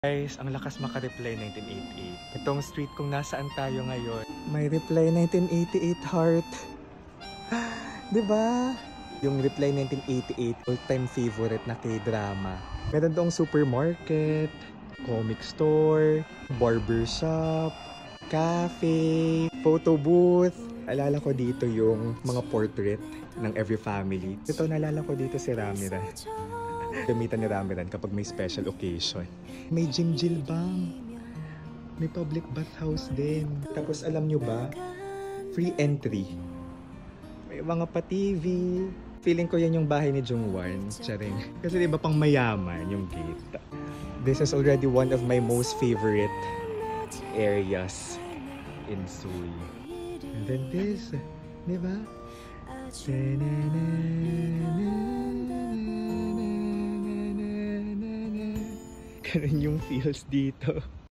Guys, ang lakas maka-reply 1988. Itong street kung nasaan tayo ngayon. May reply 1988 heart. Diba? Yung reply 1988, all-time favorite na K-drama. Meron doong supermarket, comic store, barbershop, cafe, photo booth. Alala ko dito yung mga portrait ng every family. Ito, naalala ko dito si Ramira. Gamitan ni Ramiran kapag may special occasion. May Jimjilbang. May public bathhouse din. Tapos alam nyo ba, free entry. May mga pa-TV. Feeling ko yan yung bahay ni Jungwon. Charing. Kasi diba pang mayaman yung gate. This is already one of my most favorite areas in Seoul. And then this, diba? Ganun yung feels dito.